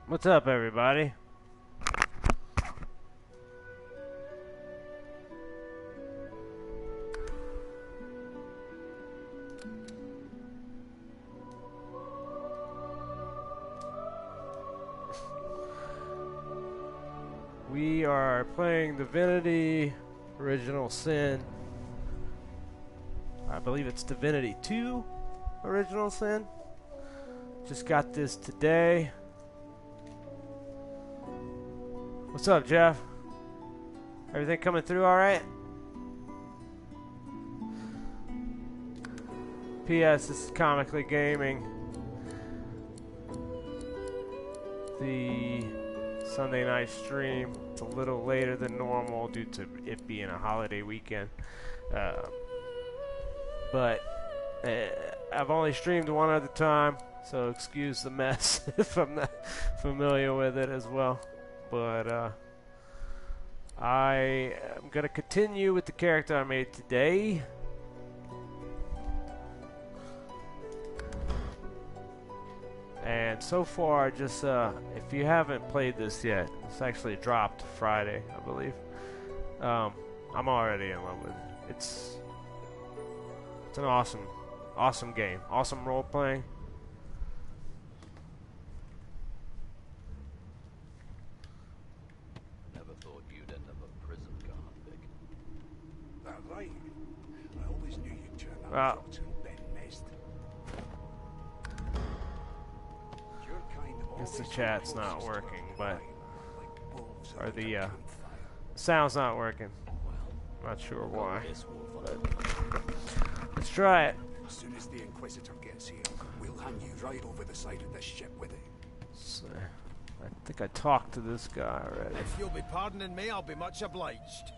What's up, everybody? We are playing Divinity Original Sin. I believe it's Divinity 2 Original Sin. Just got this today. What's up, Jeff? Everything coming through all right? P.S. This is Comically Gaming. The Sunday night stream. It's a little later than normal due to it being a holiday weekend. But I've only streamed one other time, so excuse the mess if I'm not familiar with it as well. But I am going to continue with the character I made today. And so far, just if you haven't played this yet, it's actually dropped Friday, I believe. I'm already in love with it. It's an awesome game, awesome role playing. Never thought you'd end up a prison guard, Vic. That right. I always knew you'd turn out Well, I guess the chat's not working, but or the sound's not working. Not sure why. But let's try it. As soon as the Inquisitor gets here, we'll hang you right over the side of this ship with it. So, I think I talked to this guy already. If you'll be pardoning me, I'll be much obliged.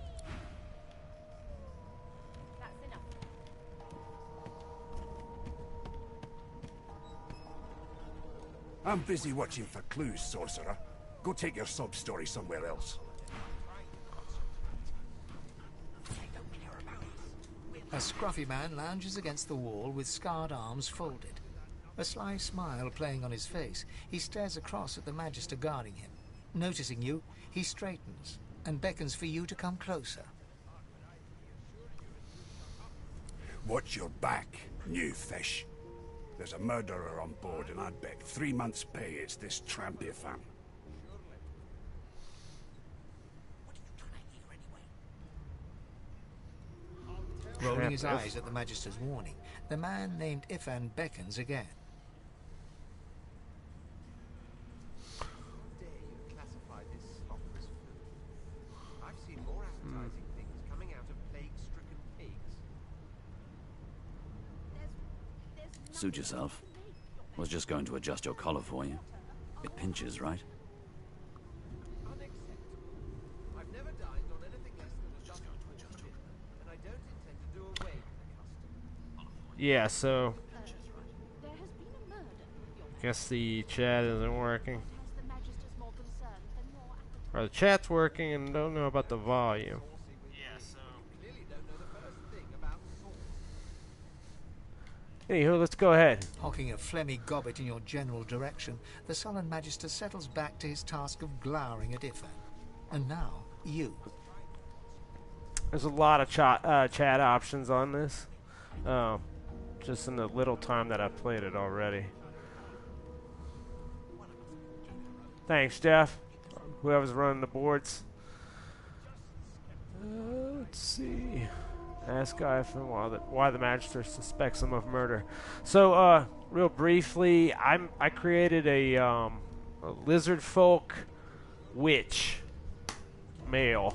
I'm busy watching for clues, sorcerer. Go take your sob story somewhere else. A scruffy man lounges against the wall with scarred arms folded. A sly smile playing on his face, he stares across at the Magister guarding him. Noticing you, he straightens and beckons for you to come closer. Watch your back, new fish. There's a murderer on board, and I'd bet 3 months' pay it's this trampy fam. Rolling his eyes at the Magister's warning, the man named Ifan beckons again. Suit yourself. Was just going to adjust your collar for you. It pinches, right? Yeah, so I guess the chat isn't working. Or the chat's working and don't know about the volume. Anywho, let's go ahead. Hocking a phlegmy gobbet in your general direction, the sullen Magister settles back to his task of glowering at Ifan. And now, you. There's a lot of chat options on this. Just in the little time that I've played it already. Thanks, Jeff. Whoever's running the boards. Let's see. Ask Ifan why the Magister suspects him of murder. So, real briefly, I created a lizard folk witch male,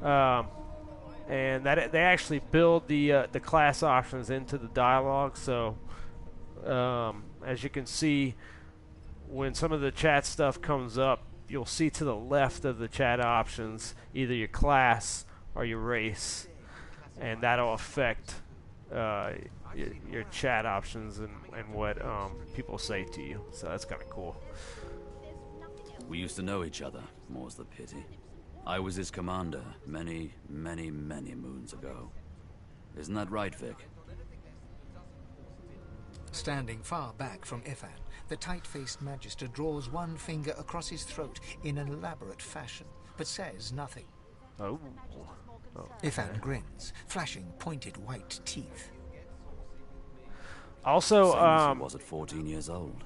and that they actually build the class options into the dialogue. So, as you can see, when some of the chat stuff comes up, you'll see to the left of the chat options either your class or your race, and that'll affect your chat options and what people say to you. So that's kind of cool. We used to know each other, more's the pity. I was his commander many, many, many moons ago. Isn't that right, Vic? Standing far back from Ifan, the tight-faced Magister draws one finger across his throat in an elaborate fashion, but says nothing. Oh. Ifan grins, flashing pointed white teeth. Also, Same as he was at 14 years old.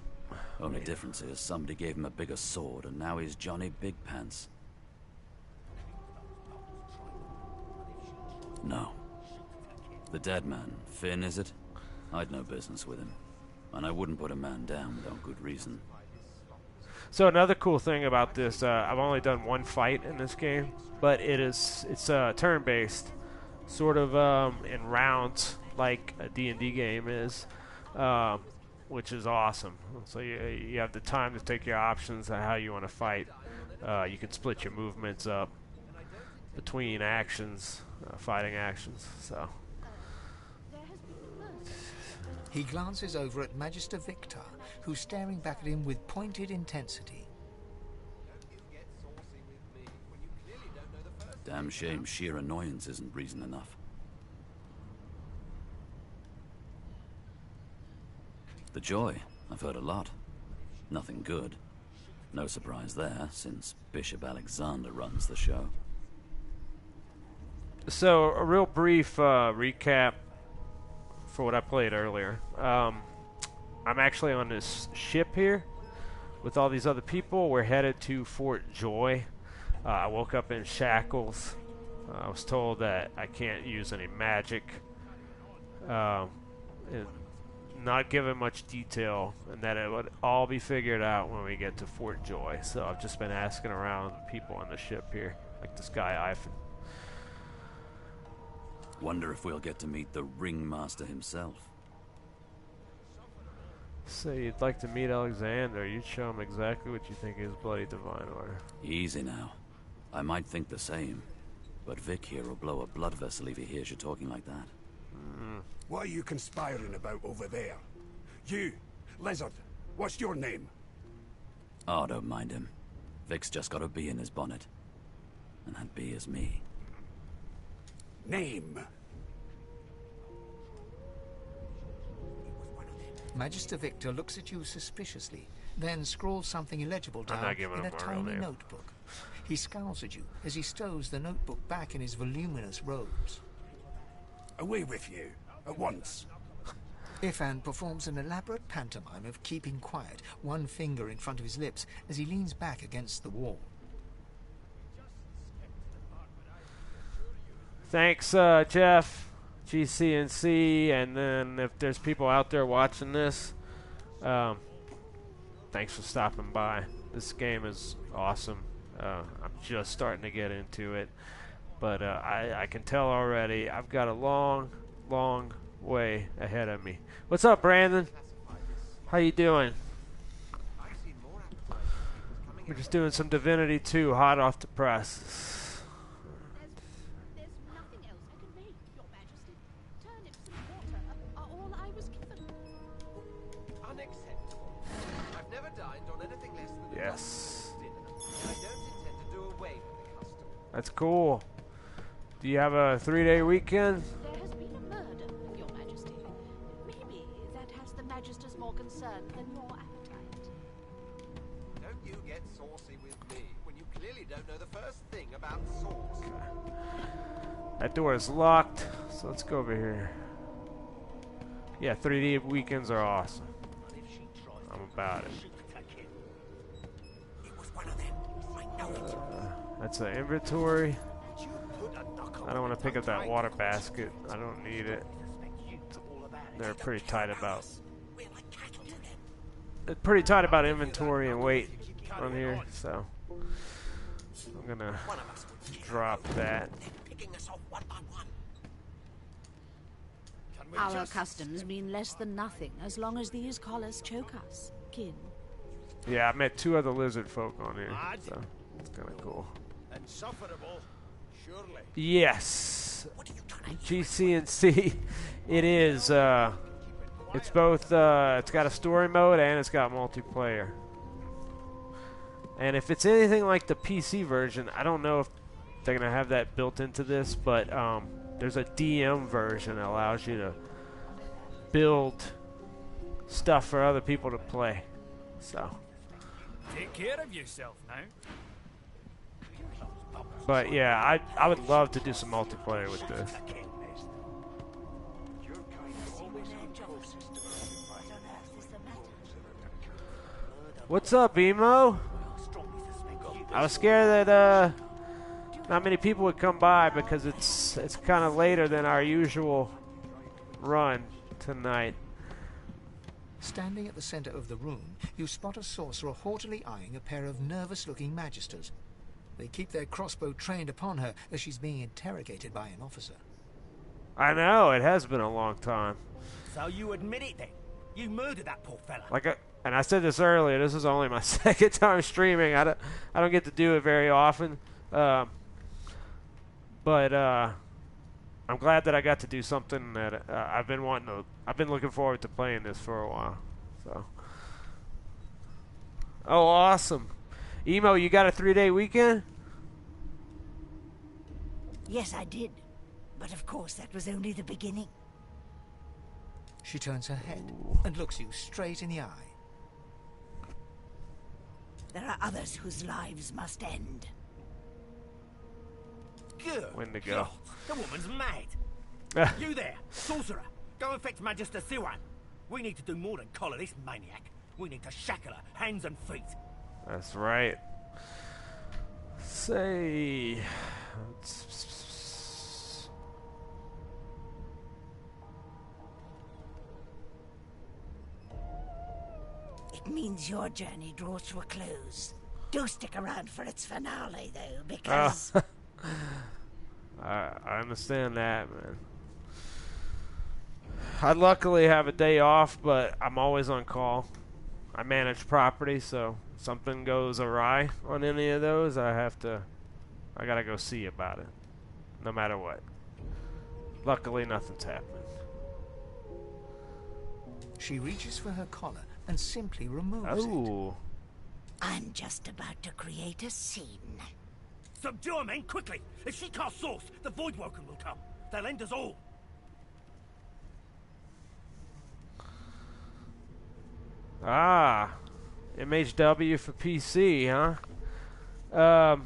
Only difference is somebody gave him a bigger sword, and now he's Johnny Big Pants. No. The dead man, Finn, is it? I'd no business with him. And I wouldn't put a man down without good reason. so another cool thing about this, I've only done one fight in this game, but it's turn-based, sort of in rounds, like a D&D game is, which is awesome. So you have the time to take your options on how you want to fight. You can split your movements up between actions, fighting actions. So He glances over at Magister Victor, who's staring back at him with pointed intensity. Damn shame sheer annoyance isn't reason enough. The Joy, I've heard a lot. Nothing good. No surprise there, since Bishop Alexander runs the show. So a real brief recap for what I played earlier. I'm actually on this ship here with all these other people. We're headed to Fort Joy. I woke up in shackles. I was told that I can't use any magic. And not given much detail, and that it would all be figured out when we get to Fort Joy. So I've just been asking around people on the ship here, like this guy Ivan. Wonder if we'll get to meet the ringmaster himself. So you'd like to meet Alexander. You'd show him exactly what you think is Bloody Divine Order. Easy now. I might think the same, but Vic here will blow a blood vessel if he hears you talking like that. What are you conspiring about over there? You, Lizard, what's your name? Oh, don't mind him. Vic's just got a bee in his bonnet. And that bee is me. Name? Magister Victor looks at you suspiciously, then scrawls something illegible I'm down not giving in a him a real tiny name. notebook. He scowls at you as he stows the notebook back in his voluminous robes. Away with you, at once. Ifan performs an elaborate pantomime of keeping quiet, one finger in front of his lips as he leans back against the wall. Thanks, Jeff, GCNC, and then if there's people out there watching this, thanks for stopping by. This game is awesome. I'm just starting to get into it, but I can tell already I've got a long, long way ahead of me. What's up, Brandon? How you doing? We're just doing some Divinity 2, hot off the press. Yes. That's cool. Do you have a 3-day weekend? There has been a murder, Your Majesty. Maybe that has the Magisters more concerned than your appetite. Don't you get saucy with me when you clearly don't know the first thing about sauce. That door is locked, so let's go over here. Yeah, 3D weekends are awesome. I'm about it. That's an inventory. I don't want to pick up that water basket. I don't need it. They're pretty tight about inventory and weight on here, so I'm gonna drop that. Our customs mean less than nothing as long as these collars choke us, kin. Yeah, I met 2 other lizard folk on here, so it's kind of cool. Insufferable, surely. Yes, GCNC. It is. It's both. It's got a story mode and it's got multiplayer. And if it's anything like the PC version, I don't know if they're gonna have that built into this, but there's a DM version that allows you to build stuff for other people to play. So, Take care of yourself now. but yeah, I would love to do some multiplayer with this. What's up, Emo? I was scared that not many people would come by because it's kind of later than our usual run tonight. Standing at the center of the room, you spot a sorcerer haughtily eyeing a pair of nervous-looking magisters. They keep their crossbow trained upon her as she's being interrogated by an officer. I know, it has been a long time. So you admit it then? You murdered that poor fella. And I said this earlier, this is only my second time streaming. I don't get to do it very often. But I'm glad that I got to do something that I've been looking forward to playing this for a while. So, oh, awesome. Emo, you got a 3-day weekend? Yes, I did. But of course, that was only the beginning. She turns her head and looks you straight in the eye. There are others whose lives must end. Good. When to go. God, the woman's mad. You there, sorcerer. Go and fetch Magister Siwan. We need to do more than collar this maniac. We need to shackle her, hands and feet. That's right. Say... It means your journey draws to a close. Do stick around for its finale, though, because... I understand that, man. I luckily have a day off, but I'm always on call. I manage property, so if something goes awry on any of those, I gotta go see about it, no matter what. Luckily, nothing's happened. She reaches for her collar and simply removes Oh. I'm just about to create a scene. Subdue her, men, quickly! If she casts source, the Voidwoken will come. They'll end us all. Ah, MHW for PC, huh?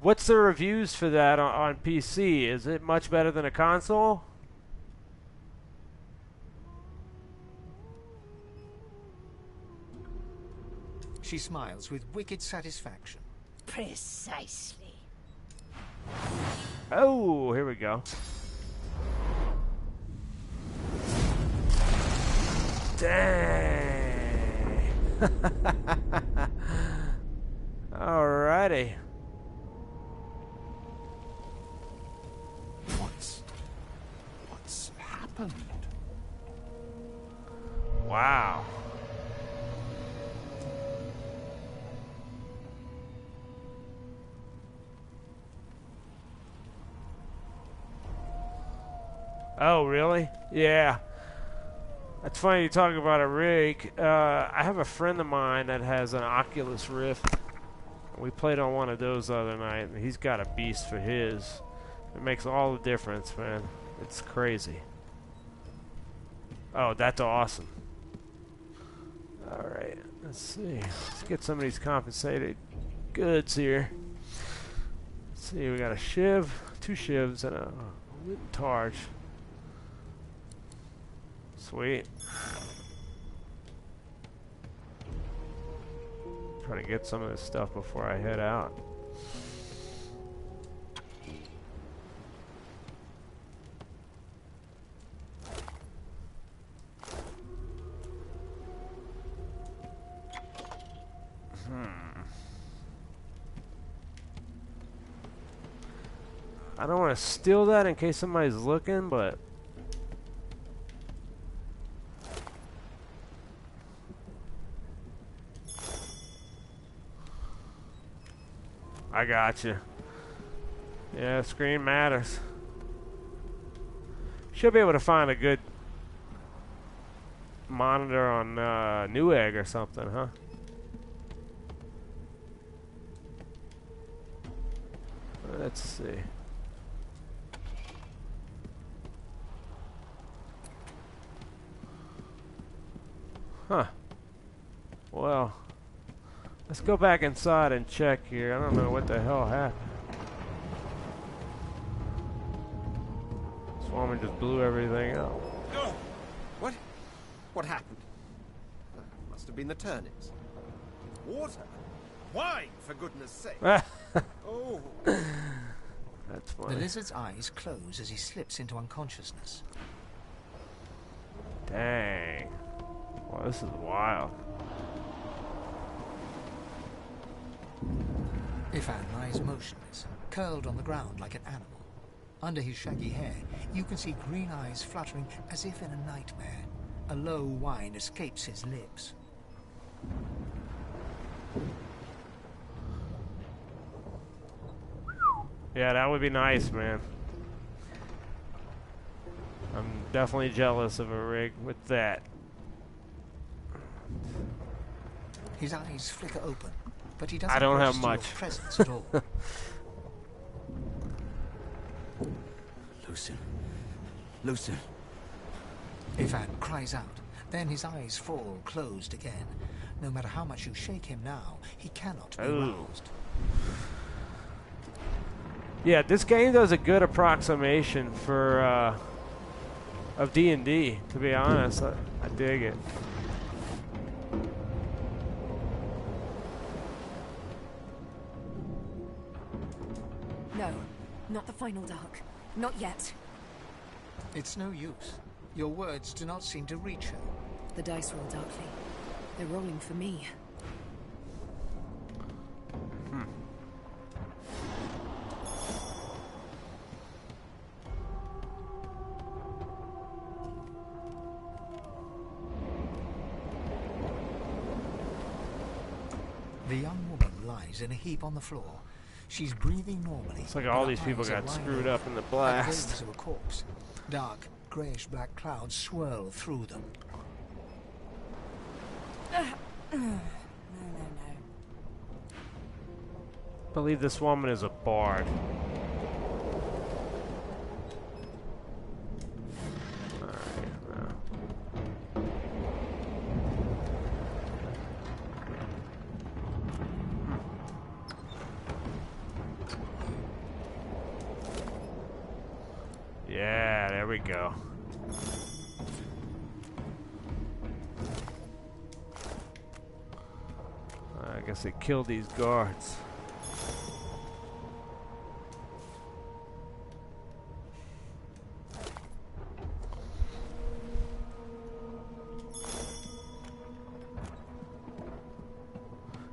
What's the reviews for that on PC? Is it much better than a console? it. She smiles with wicked satisfaction. Precisely. Oh, here we go. Dang. Alrighty. What's happened? Wow. Oh, really? Yeah. That's funny you talk about a rig. I have a friend of mine that has an Oculus Rift. We played on one of those the other night, and he's got a beast for his. It makes all the difference, man. It's crazy. Oh, that's awesome. Alright, let's see. Let's get some of these compensated goods here. Let's see, we got a shiv, 2 shivs, and a wooden targe. Sweet. Try to get some of this stuff before I head out. I don't want to steal that in case somebody's looking, but I got you. Yeah, screen matters. Should be able to find a good monitor on Newegg or something, huh? Let's see. Huh. Well, let's go back inside and check here. I don't know what the hell happened. This woman just blew everything up. Oh, what? What happened? Must have been the turnips. It's water. Wine, for goodness sake. Oh. That's funny. The lizard's eyes close as he slips into unconsciousness. Dang. Well, this is wild. Ifan lies motionless, curled on the ground like an animal. Under his shaggy hair, you can see green eyes fluttering as if in a nightmare. A low whine escapes his lips. Yeah, that would be nice, man. I'm definitely jealous of a rig with that. His eyes flicker open, but he doesn't I don't have register your much. presence at all. Lucien. Lucien. Ifan cries out, then his eyes fall closed again. No matter how much you shake him now, he cannot be roused. Yeah, this game does a good approximation for of D&D. To be honest, I dig it. No, not the final dark. Not yet. It's no use. Your words do not seem to reach her. The dice roll darkly. They're rolling for me. The young woman lies in a heap on the floor. She's breathing normally. It's like all these people got screwed up in the blast. Like those of a corpse. Dark, grayish-black clouds swirl through them. No. I believe this woman is a bard. Yeah, there we go. I guess they killed these guards.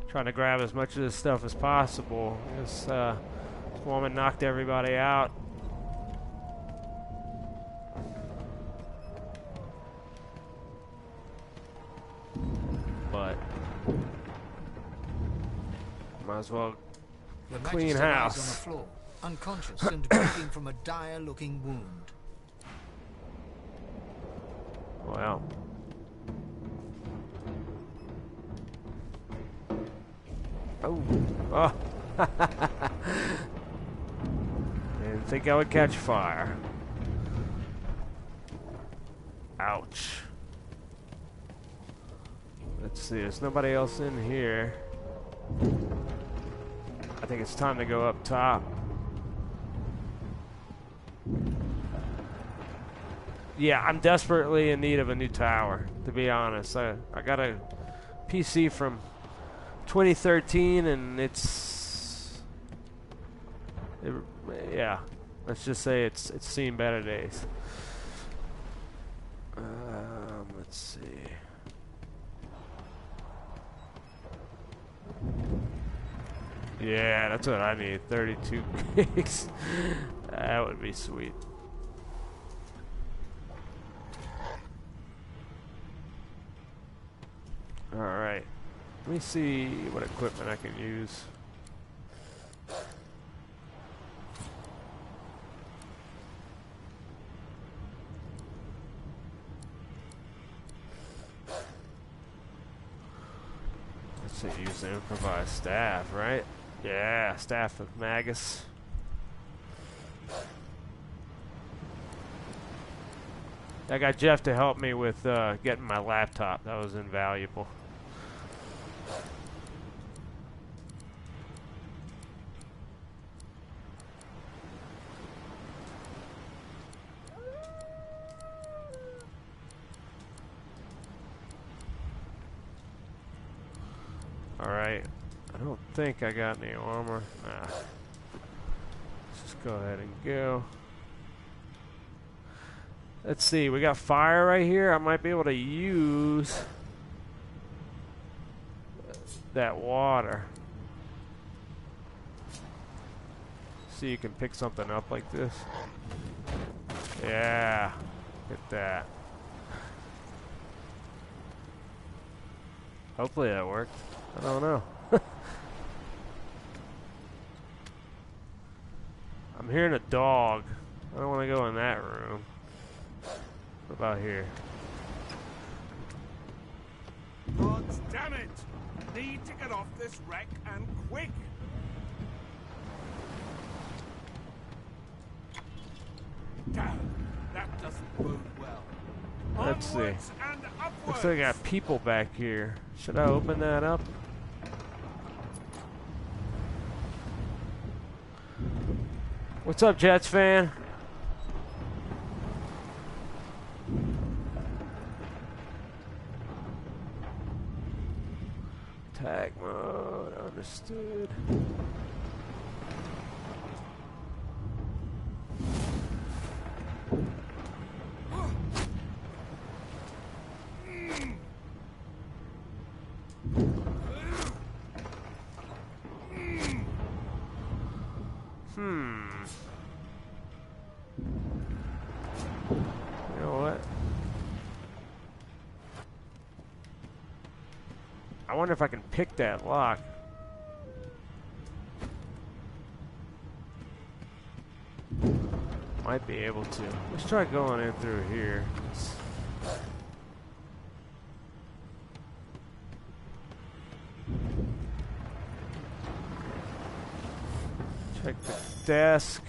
Trying to grab as much of this stuff as possible. This woman knocked everybody out. But might as well clean house. Lies on the floor, unconscious and bleeding from a dire-looking wound. Well. Oh. Didn't think I would catch fire. Ouch. Let's see, there's nobody else in here. I think it's time to go up top. Yeah, I'm desperately in need of a new tower, to be honest. I got a PC from 2013 and yeah, let's just say it's seen better days. Let's see. Yeah, that's what I need. 32 gigs. That would be sweet. Alright. Let me see what equipment I can use. Let's see, use the improvised staff, right? Yeah, staff of Magus. I got Jeff to help me with getting my laptop. That was invaluable. Alright. I don't think I got any armor. Nah. Let's just go ahead and go. Let's see, we got fire right here. I might be able to use that water. See, you can pick something up like this. Yeah, get that. Hopefully that worked. I don't know. I'm hearing a dog. I don't want to go in that room. What about here? God damn it! Need to get off this wreck and quick! Damn, that doesn't bode well. Let's see. Onwards and upwards. Looks like I got people back here. Should I open that up? What's up, Jets fan? Tag mode, understood. You know what? I wonder if I can pick that lock. Might be able to. Let's try going in through here. Check the desk.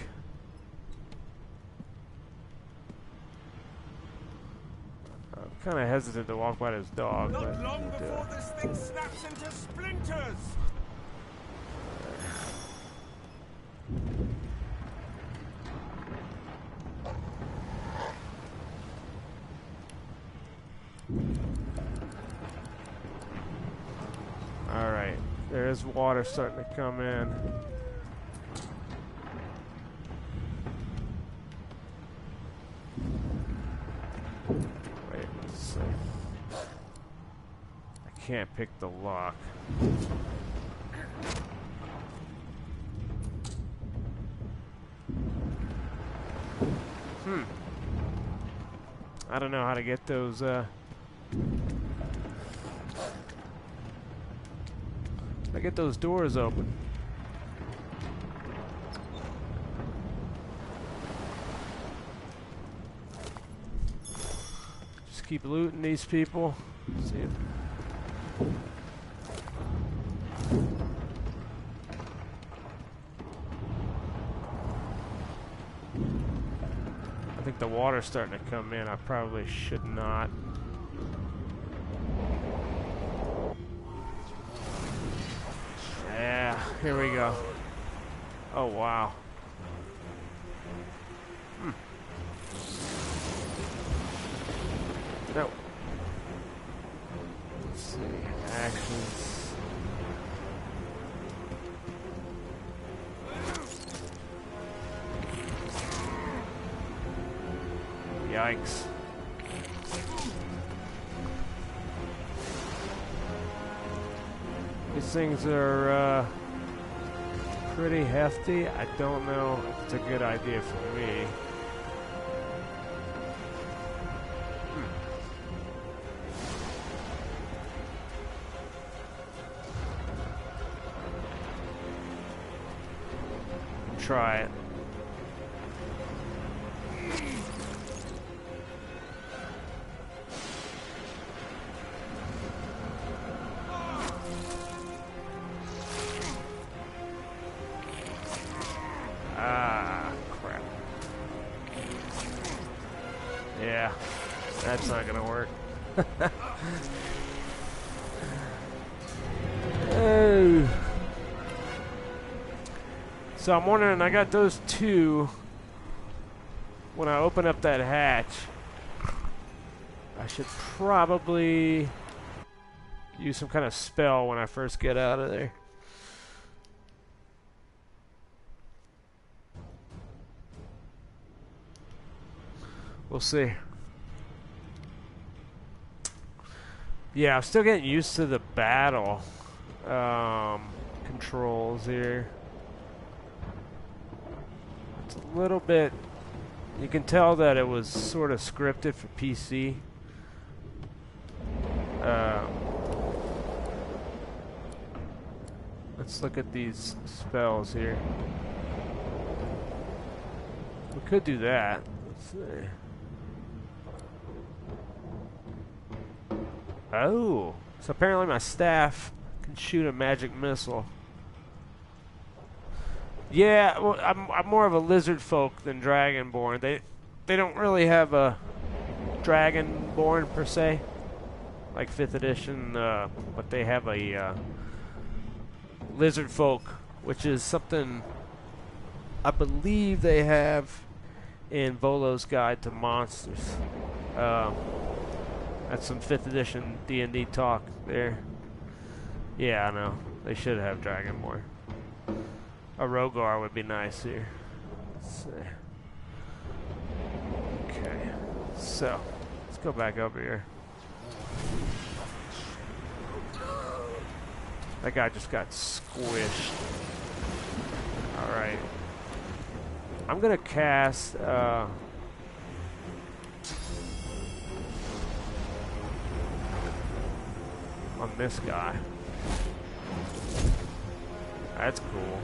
I'm kind of hesitant to walk by this dog. Not but long we'll do before it. this thing snaps into splinters! Alright, there's water starting to come in. Wait, let's see. I can't pick the lock. I don't know how to get those, I get those doors open. Just keep looting these people. See if I think the water's starting to come in. I probably should not. Yeah, here we go. Oh, wow. No. Let's see. Actions. Yikes. These things are pretty hefty. I don't know if it's a good idea for me. Try it. Ah, crap. Yeah. that's not gonna work. Oh. So I'm wondering, I got those two. When I open up that hatch, I should probably use some kind of spell when I first get out of there. We'll see. Yeah, I'm still getting used to the battle controls here. It's a little bit... You can tell that it was sort of scripted for PC. Let's look at these spells here. We could do that. Let's see. Oh, so apparently my staff can shoot a magic missile. Yeah, well, I'm more of a lizard folk than dragonborn. They don't really have a dragonborn per se, like 5th edition, but they have a lizard folk, which is something I believe they have in Volo's Guide to Monsters. That's some 5th edition D&D talk there. Yeah, I know. They should have dragonborn. A Rogar would be nice here. Let's see. Okay. So, let's go back over here. That guy just got squished. Alright. I'm gonna cast, on this guy. That's cool.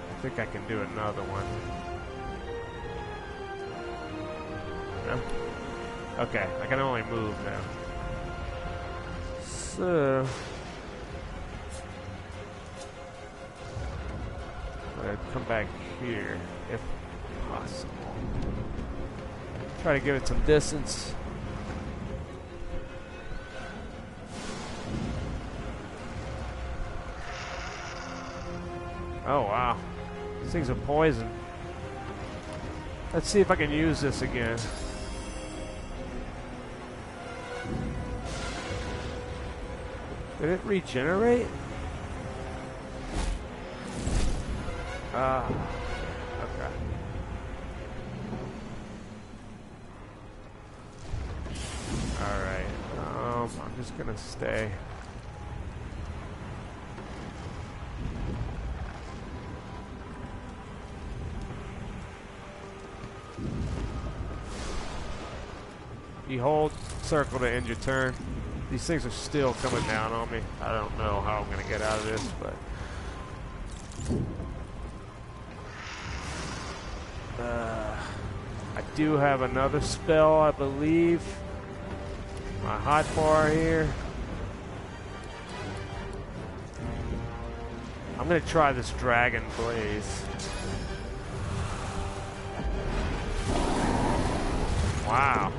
I think I can do another one. No? Okay, I can only move now. So I'm gonna come back here if possible. Try to give it some distance. Oh wow. These things are poison. Let's see if I can use this again. Did it regenerate? Ah, okay. Alright, I'm just gonna stay. You hold circle to end your turn. These things are still coming down on me. I don't know how I'm gonna get out of this, but I do have another spell, I believe. My hot bar here. I'm gonna try this Dragon Blaze. Wow.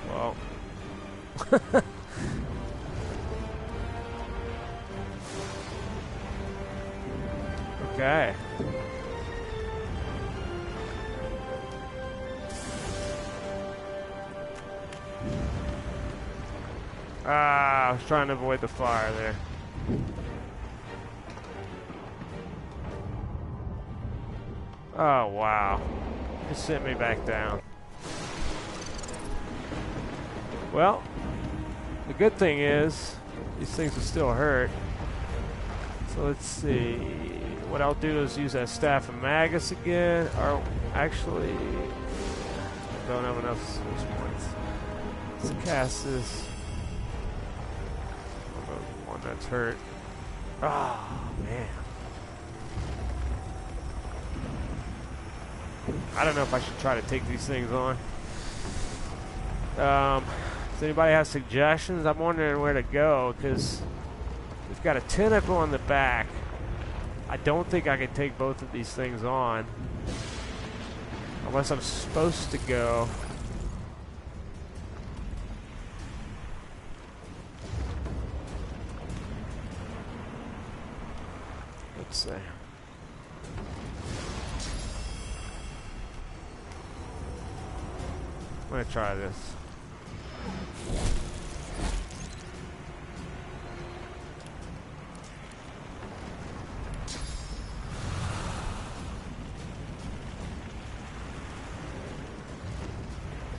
Well. Okay. I was trying to avoid the fire there. Oh, wow. Just sent me back down. Well, the good thing is, these things will still hurt. So let's see. What I'll do is use that Staff of Magus again. Or, actually, I don't have enough switch points. Let's cast this. One that's hurt. Oh, man. I don't know if I should try to take these things on. Does anybody have suggestions? I'm wondering where to go, because We've got a tentacle on the back. I don't think I can take both of these things on. Unless I'm supposed to go. Let's see. I'm gonna try this.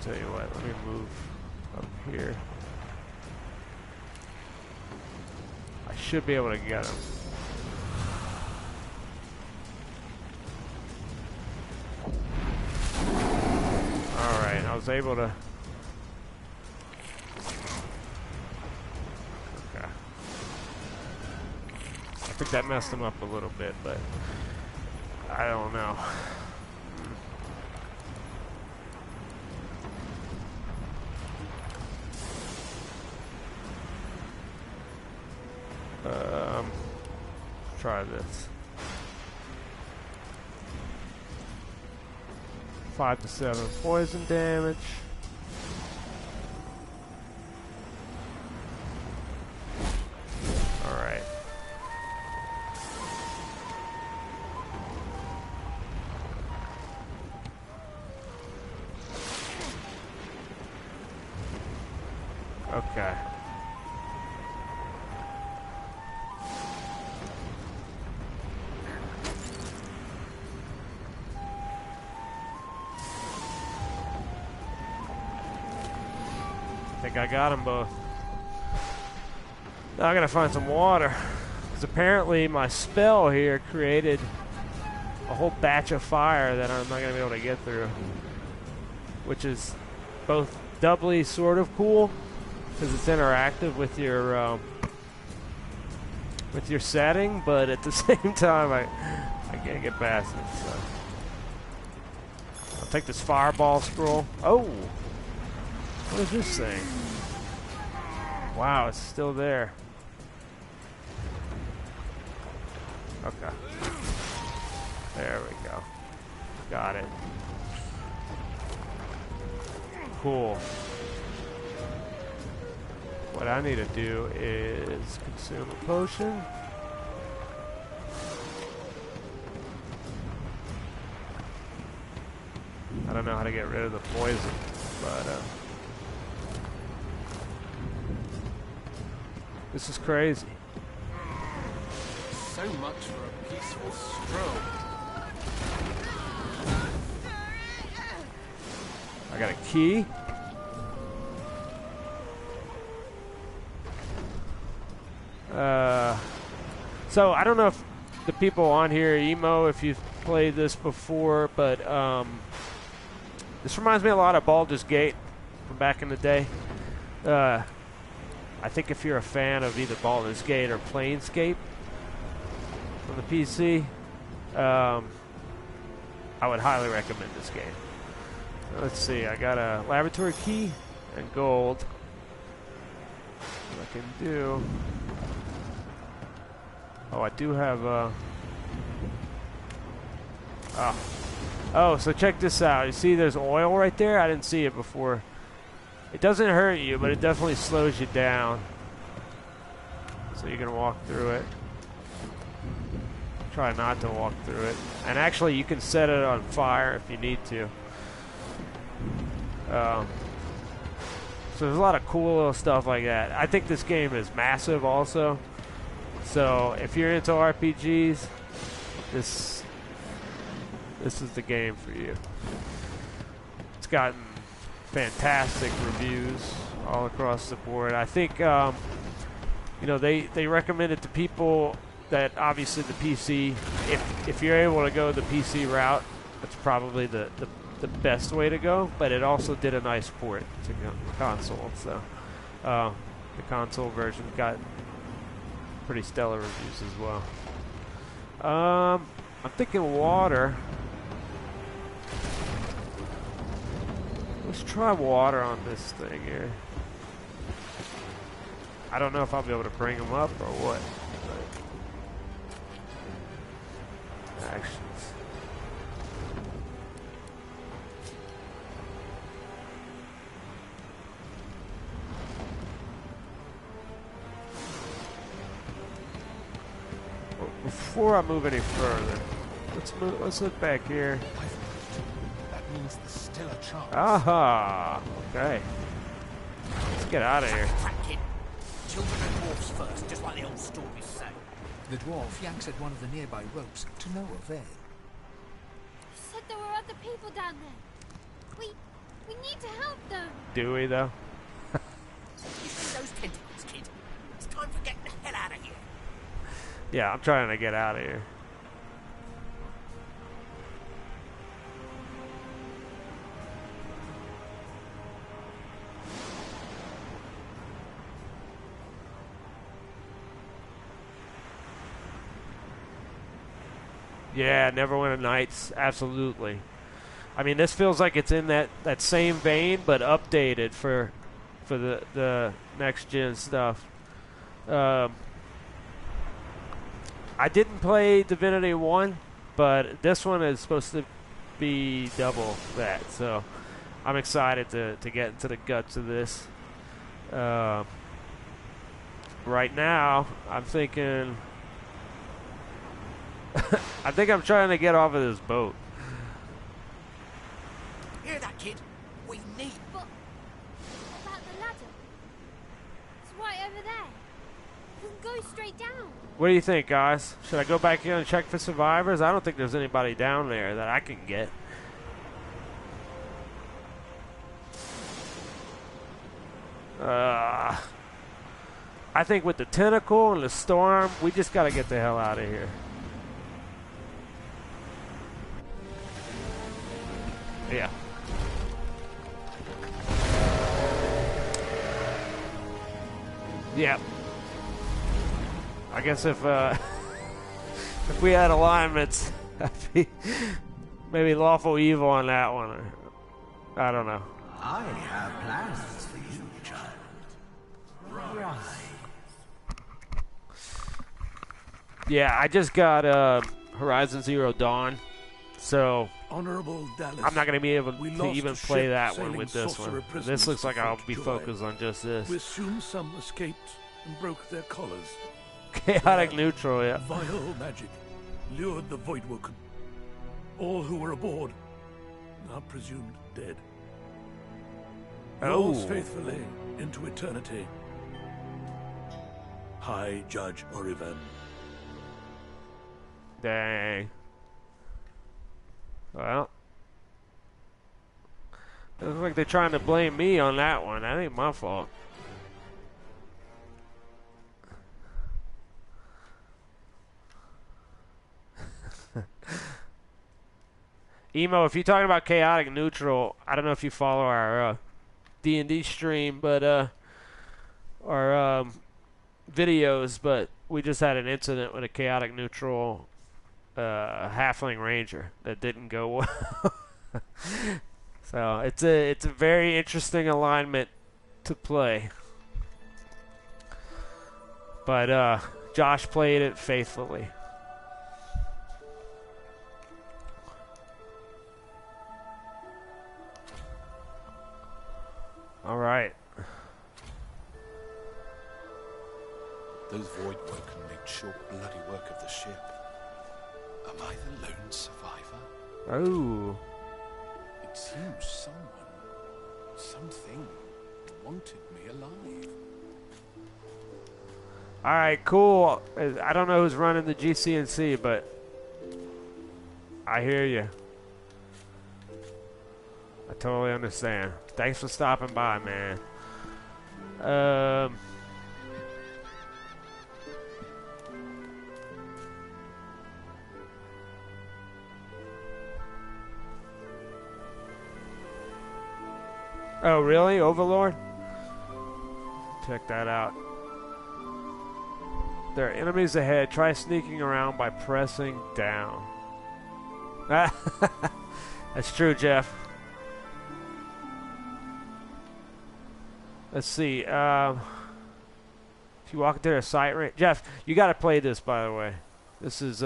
Tell you what, let me move up here. I should be able to get him. Alright, I was able to... Okay. I think that messed him up a little bit, but... I don't know. Try this. 5 to 7 poison damage. Alright. Okay. I think I got them both. Now I gotta find some water. Because apparently my spell here created a whole batch of fire that I'm not gonna be able to get through. Which is both doubly sort of cool, because it's interactive with your setting, but at the same time I can't get past it, so. I'll take this fireball scroll. Oh! What is this thing? Wow, it's still there. Okay. There we go. Got it. Cool. What I need to do is consume a potion. I don't know how to get rid of the poison, but this is crazy. So much for a peaceful stroll. I got a key. So I don't know if the people on here, Emo, if you've played this before, but this reminds me a lot of Baldur's Gate from back in the day. I think if you're a fan of either Baldur's Gate or Planescape on the PC, I would highly recommend this game. Let's see, I got a laboratory key and gold. What I can do... Oh, I do have Oh, so check this out. You see there's oil right there? I didn't see it before. It doesn't hurt you, but it definitely slows you down. So you can walk through it. Try not to walk through it. And actually, you can set it on fire if you need to. So there's a lot of cool little stuff like that. I think this game is massive also. So if you're into RPGs, this is the game for you. It's gotten fantastic reviews all across the board. I think you know, they recommend it to people that obviously the PC, if you're able to go the PC route, that's probably the best way to go, but it also did a nice port to console, so the console version got pretty stellar reviews as well. I'm thinking water. Let's try water on this thing here. I don't know if I'll be able to bring them up or what. directions. Before I move any further, let's look back here. That means there's still a chance. Aha! Okay. Let's get out of here. Kid. Children and dwarfs first, just like the old stories say. The dwarf yanks at one of the nearby ropes to no avail. You said there were other people down there. We need to help them. Do we though? You see those tentacles, kid? It's time for getting the hell out of here. Yeah, I'm trying to get out of here. Yeah, Neverwinter Nights, absolutely. I mean, this feels like it's in that same vein, but updated for the next gen stuff. I didn't play Divinity 1, but this one is supposed to be double that, so I'm excited to get into the guts of this. Right now, I'm thinking... I think I'm trying to get off of this boat. Hear that, kid? We need... But about the ladder? It's right over there. We can go straight down. What do you think, guys? Should I go back in and check for survivors? I don't think there's anybody down there that I can get. I think with the tentacle and the storm, we just got to get the hell out of here. Yeah. Yeah. I guess if we had alignments, maybe lawful evil on that one. Or, I don't know. I have plans for you, child. Rise. Yeah, I just got Horizon Zero Dawn, so Honorable Dallas, I'm not going to be able we to lost even a play ship that one sailing with this sorcerer one. prisoners This looks like to I'll Fort be Joy. focused on just this. We assume some escaped and broke their collars. Chaotic neutral, yeah. Vile magic lured the Voidwoken. All who were aboard are presumed dead. Oh. Yours faithfully into eternity, High Judge Orivan. Dang. Well, it looks like they're trying to blame me on that one. That ain't my fault. Emo, if you're talking about chaotic neutral, I don't know if you follow our D&D stream, but our videos, but we just had an incident with a chaotic neutral halfling ranger that didn't go well. So it's a very interesting alignment to play, but Josh played it faithfully. All right. Those Voidwoken made short, bloody work of the ship. Am I the lone survivor? Oh. It seems something wanted me alive. All right, cool. I don't know who's running the GCNC, but I hear you. I totally understand. Thanks for stopping by, man. Oh, really? Overlord? Check that out. There are enemies ahead. Try sneaking around by pressing down. That's true, Jeff. Let's see. If you walk into a sight range, Jeff, you got to play this. By the way, this is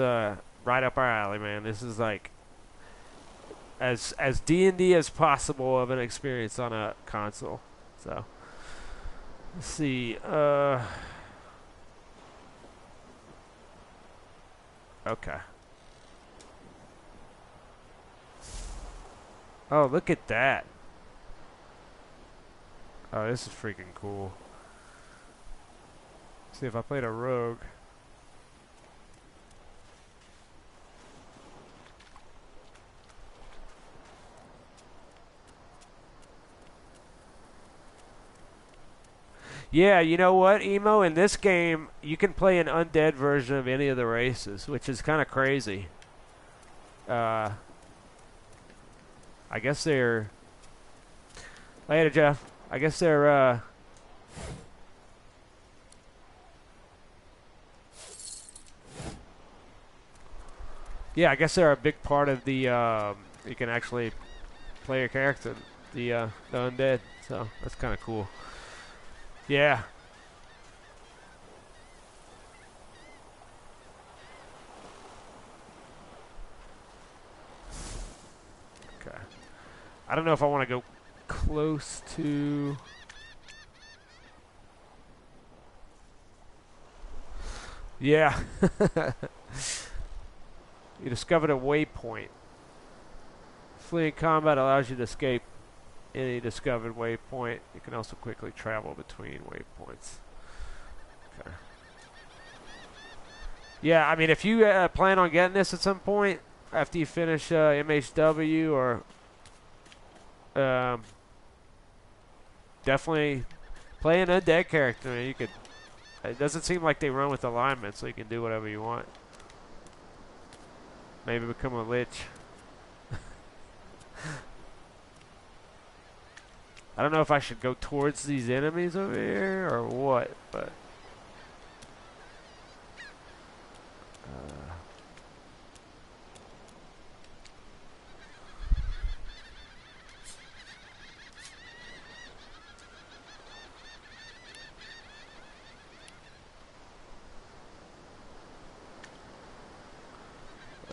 right up our alley, man. This is like as D&D as possible of an experience on a console. So let's see. Okay. Oh, look at that. Oh, this is freaking cool. Let's see if I played a rogue. Yeah, you know what, Emo? In this game, you can play an undead version of any of the races, which is kind of crazy. I guess they're... Later, Jeff. I guess they're, yeah, I guess they're a big part of the, you can actually play your character, the undead. So, that's kind of cool. Yeah. Okay. I don't know if I want to go close to... Yeah. You discovered a waypoint. Fleeing combat allows you to escape any discovered waypoint. You can also quickly travel between waypoints. Okay. Yeah, I mean, if you plan on getting this at some point after you finish MHW, or definitely play an undead character. I mean, you could. It doesn't seem like they run with alignment, so you can do whatever you want. Maybe become a lich. I don't know if I should go towards these enemies over here or what, but...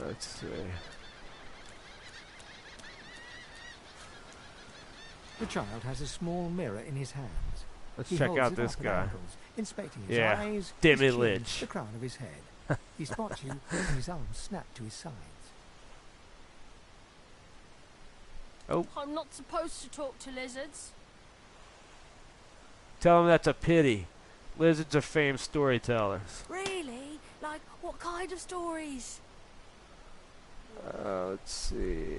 let's see. The child has a small mirror in his hands. Let's He check holds out it this up at guy. angles, inspecting his Yeah, eyes, Demi his chin, Lich. the crown of his head. He spots you, and his arms snap to his sides. Oh. I'm not supposed to talk to lizards. Tell him that's a pity. Lizards are famed storytellers. Really? Like, what kind of stories? Let's see.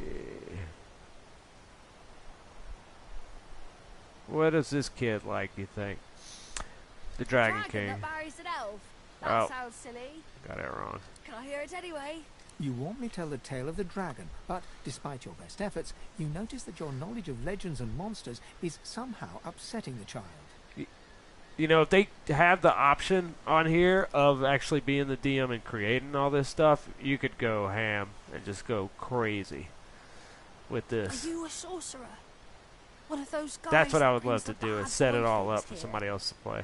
What is this kid like, you think? The Dragon King. That marries an elf. That Oh. sounds silly. Got it wrong. Can I hear it anyway? You warmly tell the tale of the dragon, but despite your best efforts, you notice that your knowledge of legends and monsters is somehow upsetting the child. You know, if they have the option on here of actually being the DM and creating all this stuff, you could go ham and just go crazy with this. Are you a sorcerer? One of those guys? That's what I would that love brings to the do, bad is set it all boys up for here? somebody else to play.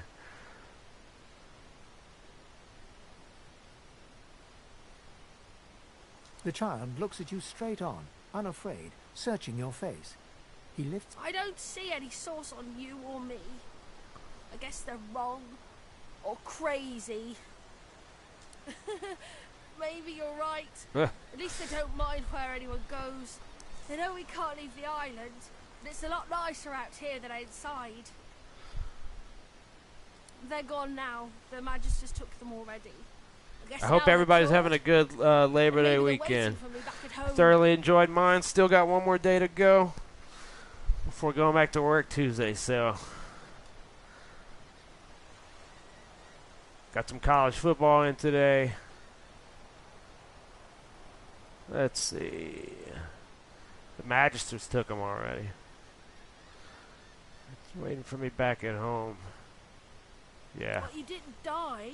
The child looks at you straight on, unafraid, searching your face. He lifts... I don't see any source on you or me. I guess they're wrong. Or crazy. Maybe you're right. At least they don't mind where anyone goes. They know we can't leave the island, but it's a lot nicer out here than outside. They're gone now. The Magisters took them already. I hope everybody's having a good Labor Day weekend. Thoroughly enjoyed mine. Still got one more day to go before going back to work Tuesday, so got some college football in today. Let's see. The Magisters took them already. It's waiting for me back at home. Yeah. But you didn't die.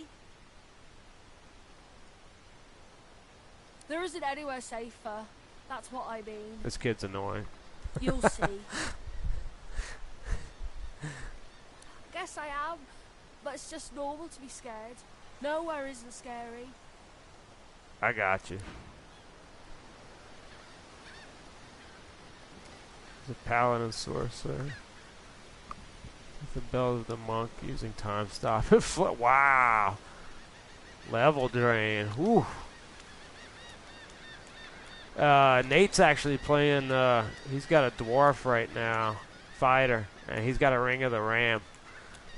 There isn't anywhere safer. That's what I mean. This kid's annoying. You'll see. Guess I am, but it's just normal to be scared. Nowhere isn't scary. I got you. The paladin sorcerer. The bell of the monk using time stop. Wow. Level drain. Whew. Nate's actually playing, he's got a dwarf right now. Fighter. And he's got a Ring of the Ram.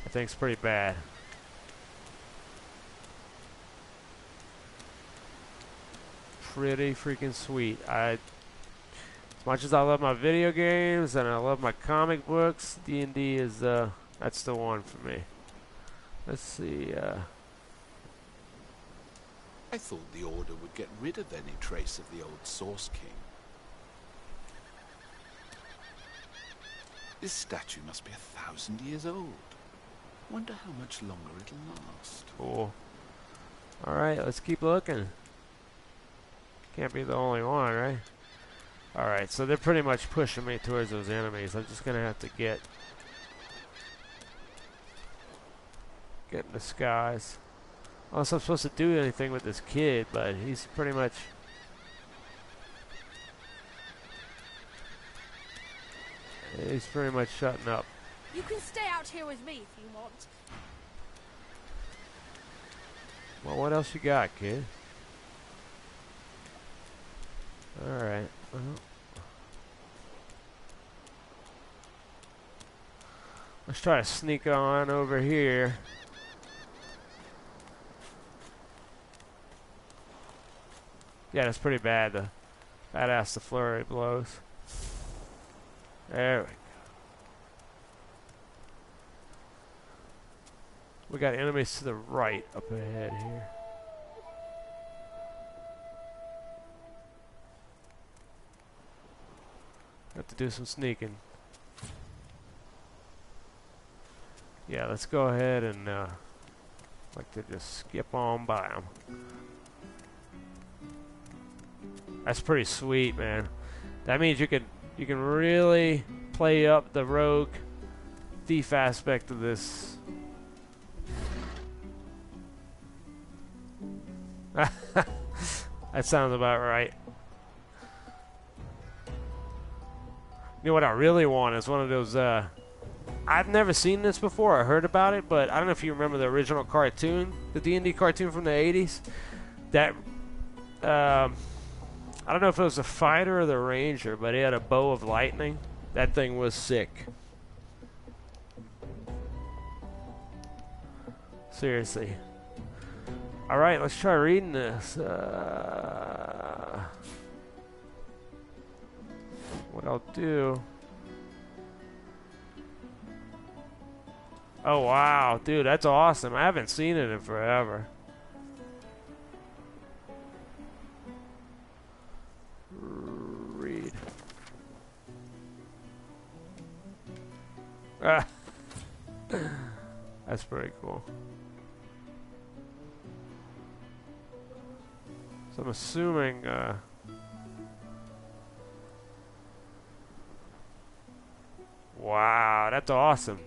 I think it's pretty bad. Pretty freaking sweet. As much as I love my video games and I love my comic books, D&D is, that's the one for me. Let's see, I thought the Order would get rid of any trace of the old Source King. This statue must be 1,000 years old. Wonder how much longer it'll last. Cool. Alright, let's keep looking. Can't be the only one, right? Alright, so they're pretty much pushing me towards those enemies. I'm just gonna have to get in the skies. Unless I'm supposed to do anything with this kid, but he's pretty much... He's pretty much shutting up. You can stay out here with me if you want. Well, what else you got, kid? Alright. Let's try to sneak on over here. Yeah, that's pretty bad. The badass the flurry blows. There we go. We got enemies to the right up ahead here. Have to do some sneaking. Yeah, let's go ahead and like to just skip on by them. That's pretty sweet, man. That means you can really play up the rogue thief aspect of this. That sounds about right. You know what I really want is one of those, I've never seen this before. I heard about it, but I don't know if you remember the original cartoon, the D&D cartoon from the 80s. That, I don't know if it was the fighter or the ranger, but he had a bow of lightning. That thing was sick. Seriously. Alright, let's try reading this. What I'll do... Oh, wow. Dude, that's awesome. I haven't seen it in forever. Read. That's pretty cool. So I'm assuming, wow, that's awesome.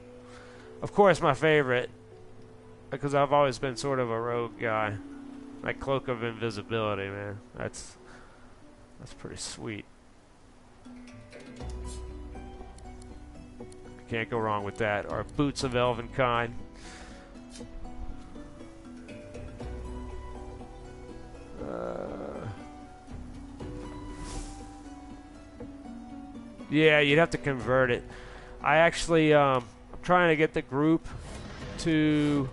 Of course, my favorite, because I've always been sort of a rogue guy. Like Cloak of Invisibility, man. That's pretty sweet. Can't go wrong with that. Or Boots of Elvenkind. Yeah, you'd have to convert it. I actually, I'm trying to get the group to...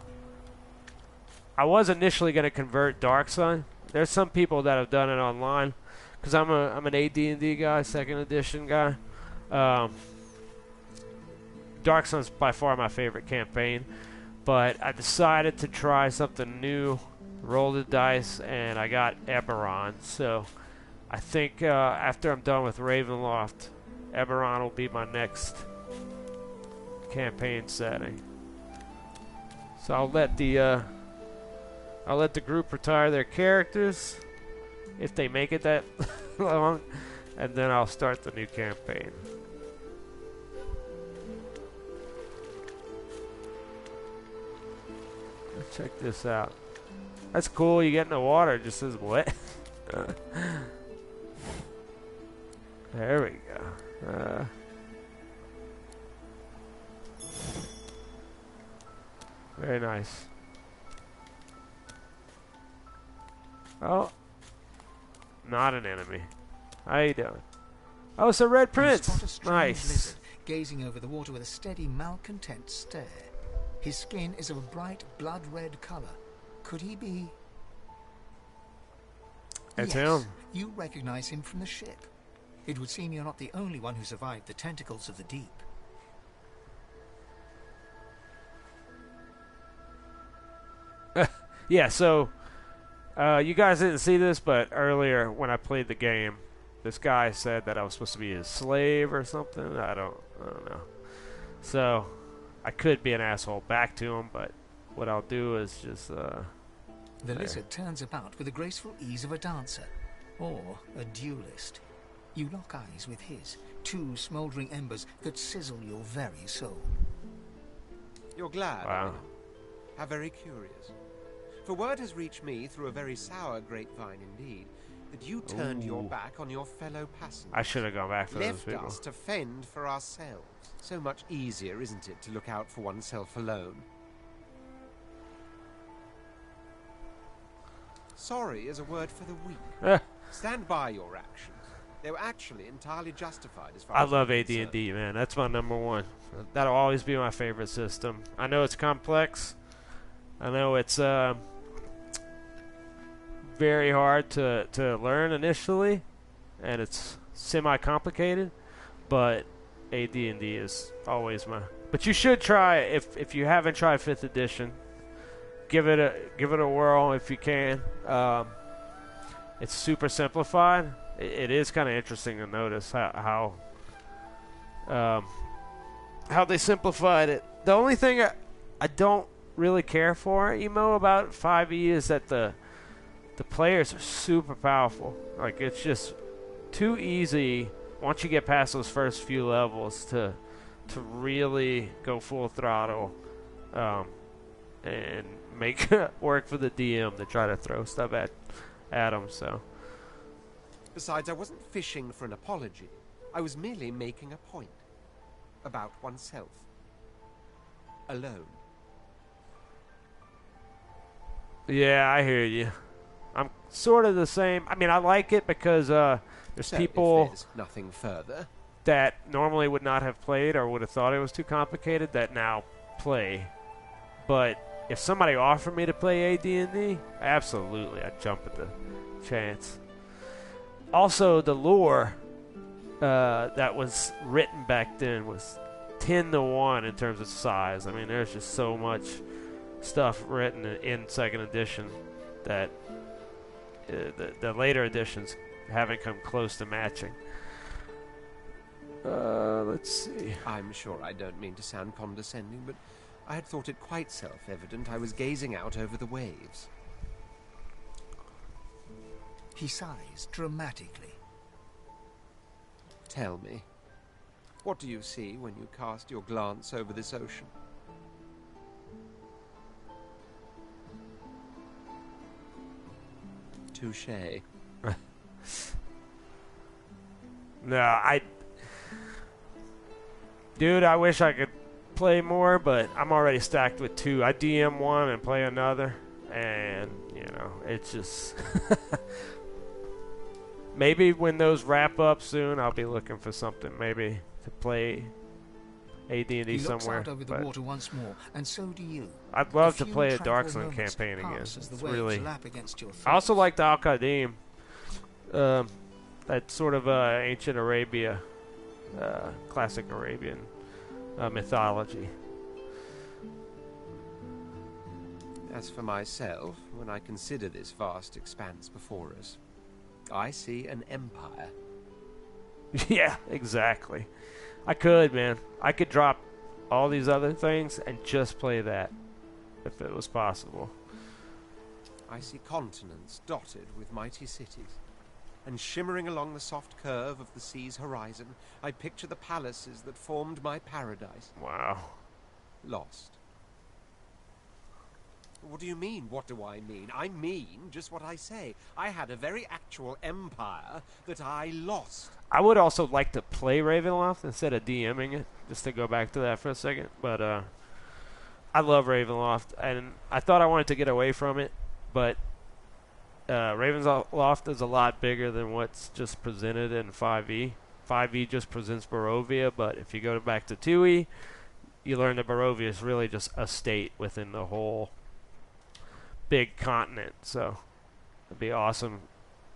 I was initially going to convert Dark Sun. There's some people that have done it online. Because I'm an AD&D guy, 2nd edition guy. Dark Sun's by far my favorite campaign. But I decided to try something new. Roll the dice, and I got Eberron. So I think after I'm done with Ravenloft, Eberron will be my next campaign setting. So I'll let the group retire their characters if they make it that long, and then I'll start the new campaign. Let's check this out. That's cool. You get in the water, it just says what? There we go. Very nice. Oh, not an enemy. How you doing? Oh, it's a red prince. Nice. Lizard, gazing over the water with a steady, malcontent stare. His skin is of a bright blood-red color. Could he be? It's yes, him. You recognize him from the ship. It would seem you're not the only one who survived the tentacles of the deep. Yeah, so you guys didn't see this, but earlier when I played the game, this guy said that I was supposed to be his slave or something. I don't know. So I could be an asshole back to him, but what I'll do is just the lizard turns about with the graceful ease of a dancer or a duelist. You lock eyes with his, two smouldering embers that sizzle your very soul. You're glad? Wow. How very curious. For word has reached me through a very sour grapevine indeed, that you turned your back on your fellow passengers. I should have gone back for those left people. us to fend for ourselves. So much easier, isn't it, to look out for oneself alone? Sorry is a word for the weak. Stand by your actions. They were actually entirely justified as far I as love I'm AD&D, concerned. man. That's my #1. That'll always be my favorite system. I know it's complex. I know it's very hard to learn initially, and it's semi-complicated, but AD&D is always my... But you should try, if you haven't tried 5th edition, give it a whirl if you can. It's super simplified. It is kind of interesting to notice how they simplified it. The only thing I don't really care for, Emo, about 5e is that the players are super powerful. Like, it's just too easy once you get past those first few levels to really go full throttle and make work for the DM to try to throw stuff at them. So. Besides, I wasn't fishing for an apology. I was merely making a point. About oneself. Alone. Yeah, I hear you. I'm sort of the same. I mean, I like it because there's So people if there's nothing further, that normally would not have played or would have thought it was too complicated that now play. But if somebody offered me to play AD&D, absolutely, I'd jump at the chance. Also, the lore that was written back then was 10-to-1 in terms of size. I mean, there's just so much stuff written in 2nd edition that the later editions haven't come close to matching. Let's see. I'm sure I don't mean to sound condescending, but I had thought it quite self-evident I was gazing out over the waves. He sighs dramatically. Tell me, what do you see when you cast your glance over this ocean? Touché. No, Dude, I wish I could play more, but I'm already stacked with 2. I DM one and play another, and, you know, it's just... Maybe when those wrap up soon, I'll be looking for something maybe to play AD&D somewhere. He looks out over the water once more, and so do you. I'd love to play a Darksun campaign again. It's really. I also liked Al-Qadim. That sort of ancient Arabia, classic Arabian mythology. As for myself, when I consider this vast expanse before us, I see an empire. Yeah, exactly. I could, man. I could drop all these other things and just play that, if it was possible. I see continents dotted with mighty cities, and shimmering along the soft curve of the sea's horizon, I picture the palaces that formed my paradise. Wow. Lost. What do you mean, what do I mean? I mean just what I say. I had a very actual empire that I lost. I would also like to play Ravenloft instead of DMing it, just to go back to that for a second. But I love Ravenloft, and I thought I wanted to get away from it, but Ravenloft is a lot bigger than what's just presented in 5e. 5e just presents Barovia, but if you go back to 2e, you learn that Barovia is really just a state within the whole big continent. So it'd be awesome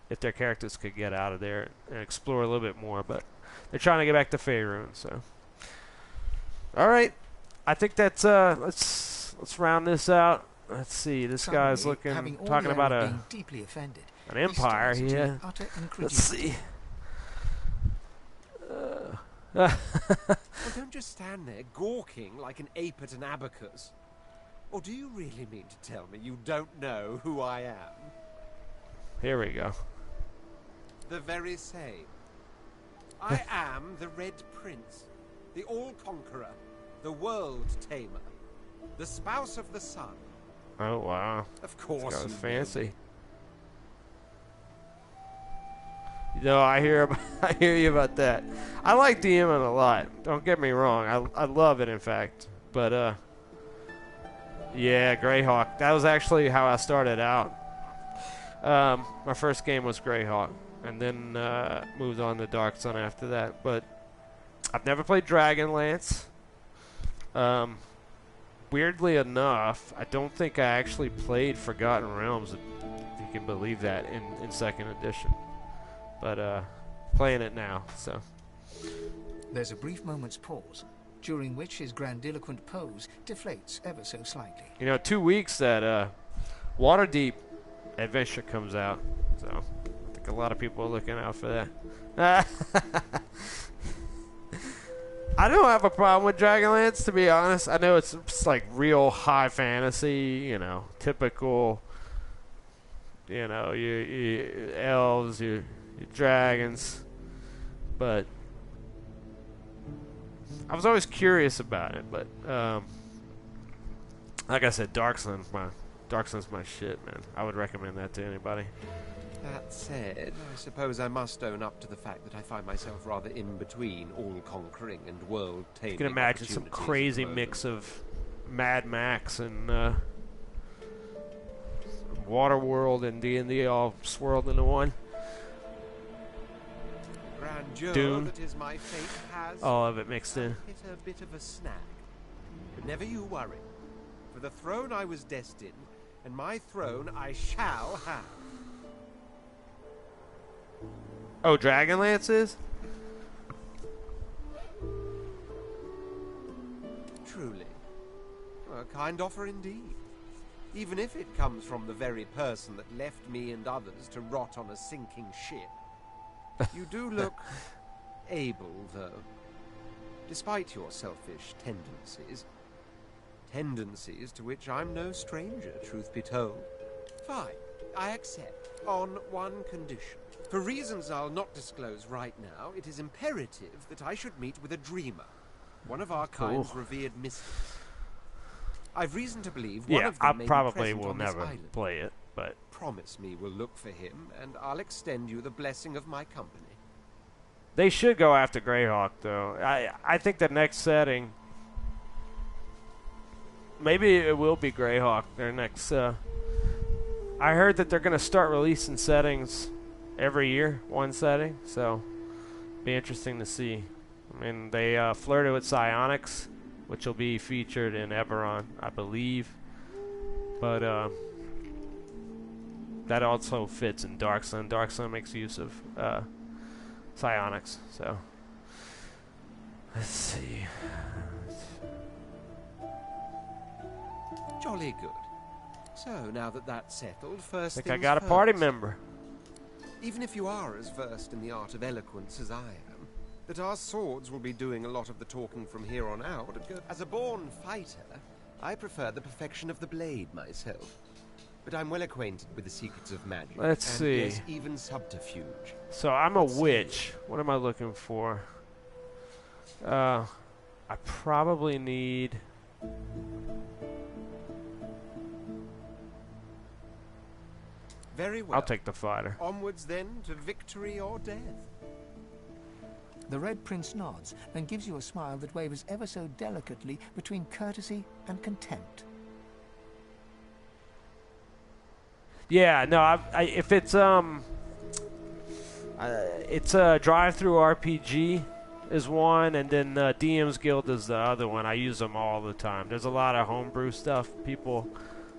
if their characters could get out of there and explore a little bit more, but they're trying to get back to Faerun. So all right, I think that's let's round this out. Let's see, this guy's looking, talking about an empire here. Let's see. Well, don't just stand there gawking like an ape at an abacus. Or do you really mean to tell me you don't know who I am? Here we go. The very same. I am the Red Prince, the All-Conqueror, the World-Tamer, the Spouse of the Sun. Oh, wow. Of course. This guy's fancy. You know, I hear you about that. I like DMing a lot. Don't get me wrong. I love it, in fact. But, yeah, Greyhawk. That was actually how I started out. My first game was Greyhawk, and then moved on to Dark Sun after that. But I've never played Dragonlance. Weirdly enough, I don't think I actually played Forgotten Realms, if you can believe that, in 2nd edition. But playing it now, so. There's a brief moment's pause, during which his grandiloquent pose deflates ever so slightly. You know, 2 weeks that Waterdeep Adventure comes out, so I think a lot of people are looking out for that. I don't have a problem with Dragonlance, to be honest. I know it's like real high fantasy, you know, typical, you know, you elves, your dragons, but I was always curious about it. But like I said, Dark Sun's my shit, man. I would recommend that to anybody. That said, I suppose I must own up to the fact that I find myself rather in between all-conquering and world-taming. You can imagine some crazy mix of Mad Max and Waterworld and D&D all swirled into one. Grandeur Dune. that is my fate has all of it mixed in. hit a bit of a snag. But never you worry. For the throne I was destined, and my throne I shall have. Oh, Dragonlance is? Truly. A kind offer indeed. Even if it comes from the very person that left me and others to rot on a sinking ship. You do look able, though. Despite your selfish tendencies. Tendencies to which I'm no stranger, truth be told. Fine, I accept, on one condition. For reasons I'll not disclose right now, it is imperative that I should meet with a dreamer. One of our kind's revered mystics. I've reason to believe one of them may be present on this island. Play it, but promise me we'll look for him, and I'll extend you the blessing of my company. They should go after Greyhawk, though. I think the next setting, maybe it will be Greyhawk. Their next. I heard that they're going to start releasing settings every year, one setting. So, be interesting to see. I mean, they flirted with psionics, which will be featured in Eberron, I believe. But that also fits in Dark Sun. Dark Sun makes use of psionics. So, let's see. Jolly good. So, now that that's settled, first I think things I got a first. party member. Even if you are as versed in the art of eloquence as I am, that our swords will be doing a lot of the talking from here on out. As a born fighter, I prefer the perfection of the blade myself. But I'm well acquainted with the secrets of magic. Let's see. Yes, even subterfuge. So I'm a witch. What am I looking for? I probably need Very well. I'll take the fighter. Onwards then to victory or death. The Red Prince nods and gives you a smile that wavers ever so delicately between courtesy and contempt. Yeah, no, if it's a drive-through RPG is one, and then DM's Guild is the other one. I use them all the time. There's a lot of homebrew stuff people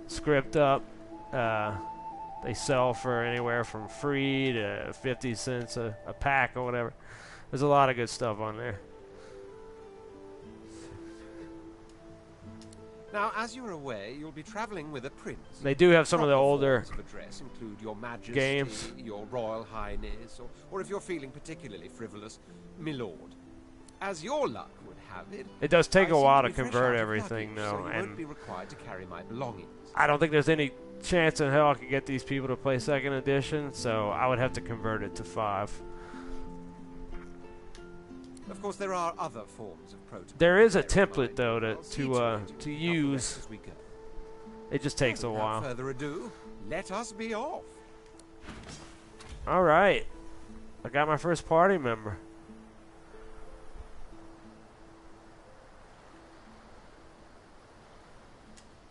script up. They sell for anywhere from free to 50 cents a pack or whatever. There's a lot of good stuff on there. Now, as you're aware, you'll be traveling with a prince. They do have some of the older forms of address include Your Majesty, games. Your Royal Highness, or if you're feeling particularly frivolous, Milord. As your luck would have it, It does take I a while seem to be fresh convert out of everything, luggage, though, so you and won't be required to carry my belongings. I don't think there's any chance in hell I could get these people to play second edition, so I would have to convert it to 5. Of course, there are other forms of protocol. There is a template though to use. As we go. It just takes a Without while. further ado, let us be off. All right, I got my first party member.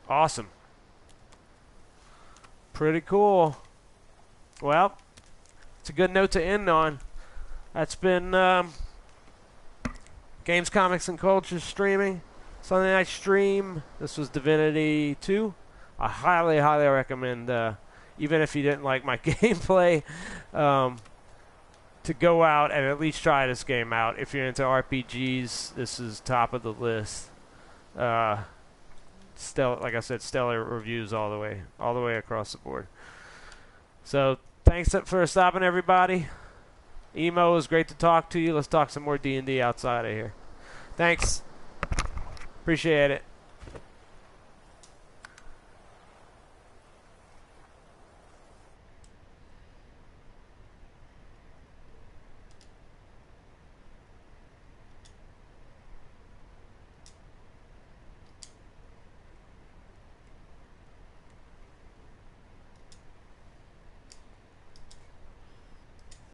Awesome. Pretty cool. Well, it's a good note to end on. That's been Games, Comics, and Culture streaming. Sunday night stream. This was Divinity 2. I highly, highly recommend, even if you didn't like my gameplay, to go out and at least try this game out. If you're into RPGs, this is top of the list. Like I said, stellar reviews all the way across the board. So thanks for stopping, everybody. Emo, it was great to talk to you. Let's talk some more D&D outside of here. Thanks. Appreciate it.